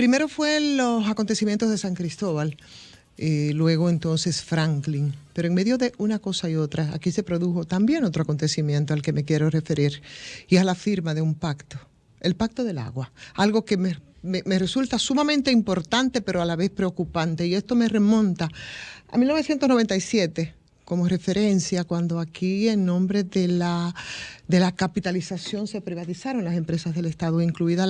Primero fue los acontecimientos de San Cristóbal, luego entonces Franklin. Pero en medio de una cosa y otra, aquí se produjo también otro acontecimiento al que me quiero referir, y es la firma de un pacto, el Pacto del Agua, algo que me resulta sumamente importante, pero a la vez preocupante, y esto me remonta a 1997, como referencia, cuando aquí en nombre de la capitalización se privatizaron las empresas del Estado, incluida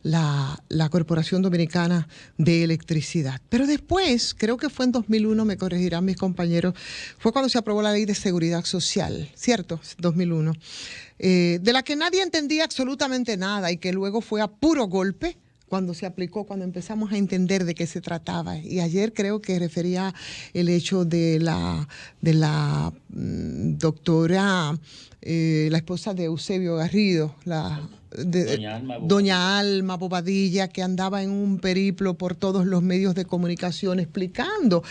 la Corporación Dominicana de Electricidad. Pero después, creo que fue en 2001, me corregirán mis compañeros, fue cuando se aprobó la Ley de Seguridad Social, ¿cierto? 2001, de la que nadie entendía absolutamente nada y que luego fue a puro golpe cuando se aplicó, cuando empezamos a entender de qué se trataba. Y ayer creo que refería el hecho de la doctora, la esposa de Eusebio Garrido, doña Alma Bobadilla, que andaba en un periplo por todos los medios de comunicación explicando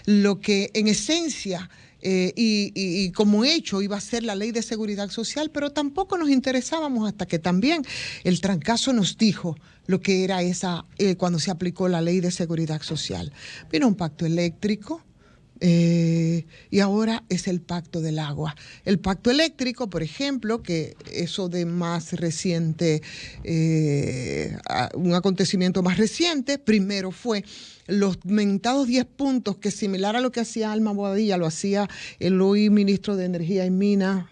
lo que en esencia y como hecho iba a ser la Ley de Seguridad Social, pero tampoco nos interesábamos hasta que también el trancazo nos dijo lo que era esa cuando se aplicó la Ley de Seguridad Social. Vino un pacto eléctrico, y ahora es el Pacto del Agua. El Pacto Eléctrico, por ejemplo, que eso de más reciente, un acontecimiento más reciente, primero fue los mentados 10 puntos, que similar a lo que hacía Alma Bobadilla, lo hacía el hoy ministro de Energía y Minas,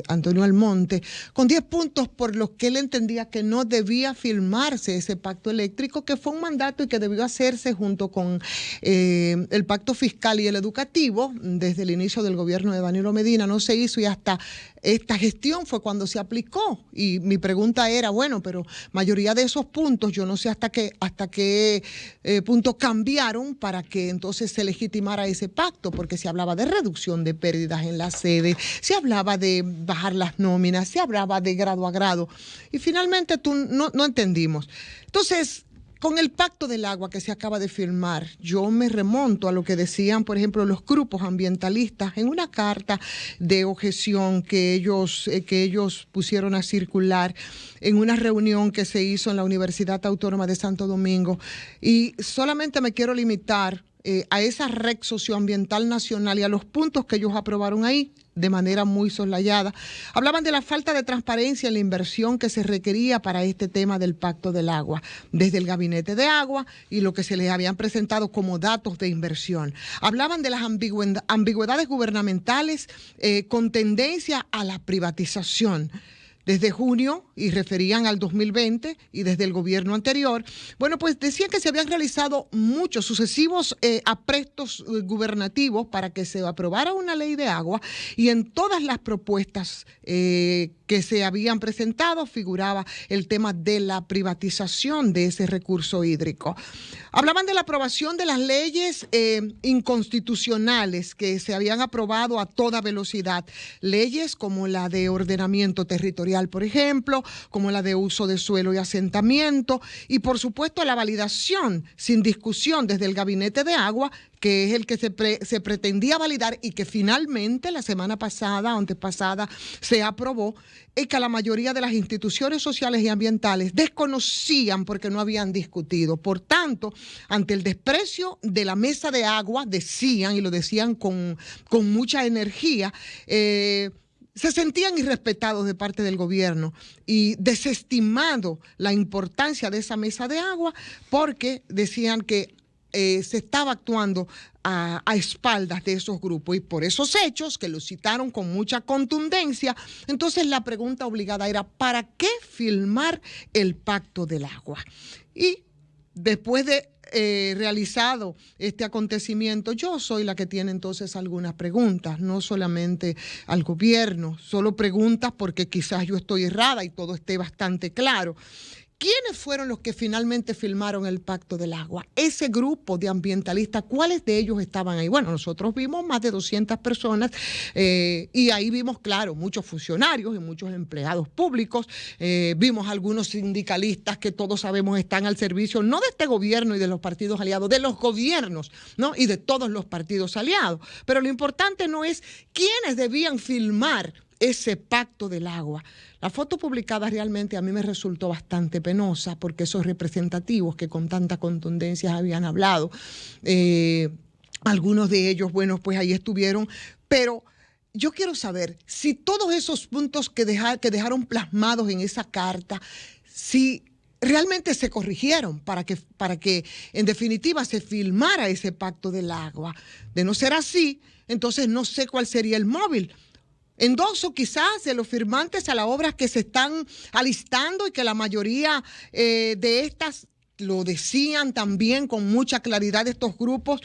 Antonio Almonte, con 10 puntos por los que él entendía que no debía firmarse ese pacto eléctrico, que fue un mandato y que debió hacerse junto con el pacto fiscal y el educativo. Desde el inicio del gobierno de Danilo Medina no se hizo, y hasta esta gestión fue cuando se aplicó. Y mi pregunta era, bueno, pero mayoría de esos puntos, yo no sé hasta qué punto cambiaron para que entonces se legitimara ese pacto, porque se hablaba de reducción de pérdidas en la sede, se hablaba de bajar las nóminas, se hablaba de grado a grado, y finalmente no entendimos. Entonces, con el Pacto del Agua que se acaba de firmar, yo me remonto a lo que decían, por ejemplo, los grupos ambientalistas en una carta de objeción que ellos pusieron a circular en una reunión que se hizo en la Universidad Autónoma de Santo Domingo. Y solamente me quiero limitar a esa red socioambiental nacional y a los puntos que ellos aprobaron ahí de manera muy soslayada. Hablaban de la falta de transparencia en la inversión que se requería para este tema del Pacto del Agua, desde el Gabinete de Agua y lo que se les habían presentado como datos de inversión. Hablaban de las ambigüedades gubernamentales con tendencia a la privatización. Desde junio, y referían al 2020 y desde el gobierno anterior, bueno, pues decían que se habían realizado muchos sucesivos aprestos gubernativos para que se aprobara una ley de agua, y en todas las propuestas que se habían presentado figuraba el tema de la privatización de ese recurso hídrico. Hablaban de la aprobación de las leyes inconstitucionales que se habían aprobado a toda velocidad, leyes como la de ordenamiento territorial, por ejemplo, como la de uso de suelo y asentamiento, y por supuesto la validación sin discusión desde el Gabinete de Agua, que es el que se pretendía validar y que finalmente la semana pasada, antepasada, se aprobó, y que la mayoría de las instituciones sociales y ambientales desconocían porque no habían discutido. Por tanto, ante el desprecio de la mesa de agua, decían, y lo decían con mucha energía, se sentían irrespetados de parte del gobierno y desestimado la importancia de esa mesa de agua, porque decían que se estaba actuando a espaldas de esos grupos, y por esos hechos que los citaron con mucha contundencia. Entonces la pregunta obligada era, ¿para qué firmar el Pacto del Agua? Y después de realizado este acontecimiento, yo soy la que tiene entonces algunas preguntas, no solamente al gobierno, solo preguntas porque quizás yo estoy errada y todo esté bastante claro. ¿Quiénes fueron los que finalmente firmaron el Pacto del Agua? Ese grupo de ambientalistas, ¿cuáles de ellos estaban ahí? Bueno, nosotros vimos más de 200 personas y ahí vimos, claro, muchos funcionarios y muchos empleados públicos. Vimos algunos sindicalistas que todos sabemos están al servicio, no de este gobierno y de los partidos aliados, de los gobiernos, ¿no? Y de todos los partidos aliados. Pero lo importante no es quiénes debían firmar ese pacto del agua. La foto publicada realmente a mí me resultó bastante penosa porque esos representativos que con tanta contundencia habían hablado, algunos de ellos, bueno, pues ahí estuvieron, pero yo quiero saber si todos esos puntos que dejaron plasmados en esa carta, si realmente se corrigieron para que en definitiva se firmara ese pacto del agua. De no ser así, entonces no sé cuál sería el móvil. Endoso quizás de los firmantes a las obras que se están alistando y que la mayoría de estas lo decían también con mucha claridad estos grupos,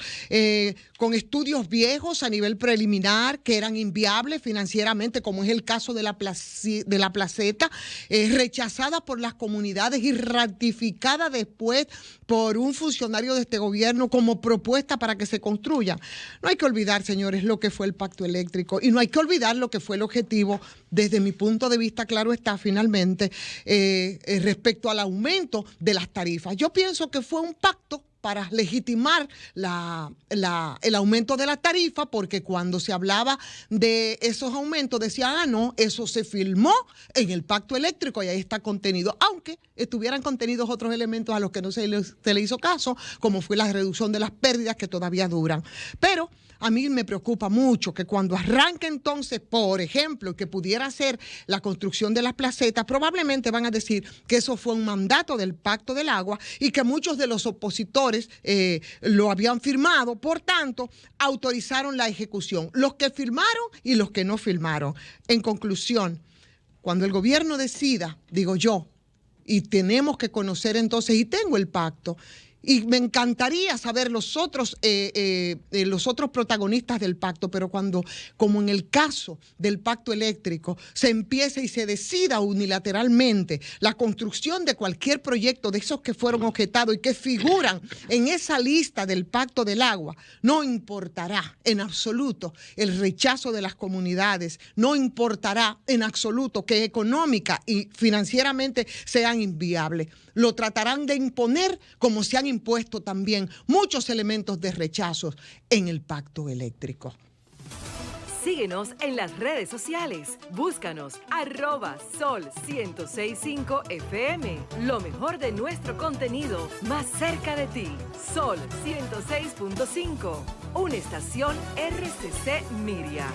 con estudios viejos a nivel preliminar que eran inviables financieramente, como es el caso de la placeta, rechazada por las comunidades y ratificada después por un funcionario de este gobierno como propuesta para que se construya. No hay que olvidar, señores, lo que fue el pacto eléctrico y no hay que olvidar lo que fue el objetivo, desde mi punto de vista, claro está, finalmente, respecto al aumento de las tarifas. Yo pienso que fue un pacto para legitimar el aumento de la tarifa, porque cuando se hablaba de esos aumentos decía, no, eso se firmó en el pacto eléctrico y ahí está contenido, aunque estuvieran contenidos otros elementos a los que no se le hizo caso, como fue la reducción de las pérdidas que todavía duran. Pero a mí me preocupa mucho que cuando arranque entonces, por ejemplo, que pudiera ser la construcción de las placetas, probablemente van a decir que eso fue un mandato del Pacto del Agua y que muchos de los opositores lo habían firmado, por tanto, autorizaron la ejecución. Los que firmaron y los que no firmaron. En conclusión, cuando el gobierno decida, digo yo, y tenemos que conocer entonces, y tengo el pacto, y me encantaría saber los otros protagonistas del pacto, pero cuando, como en el caso del pacto eléctrico, se empiece y se decida unilateralmente la construcción de cualquier proyecto de esos que fueron objetados y que figuran en esa lista del pacto del agua, no importará en absoluto el rechazo de las comunidades, no importará en absoluto que económica y financieramente sean inviables. Lo tratarán de imponer como se han impuesto también muchos elementos de rechazo en el pacto eléctrico. Síguenos en las redes sociales. Búscanos @Sol1065 FM. Lo mejor de nuestro contenido más cerca de ti. Sol 106.5. Una estación RCC Miria.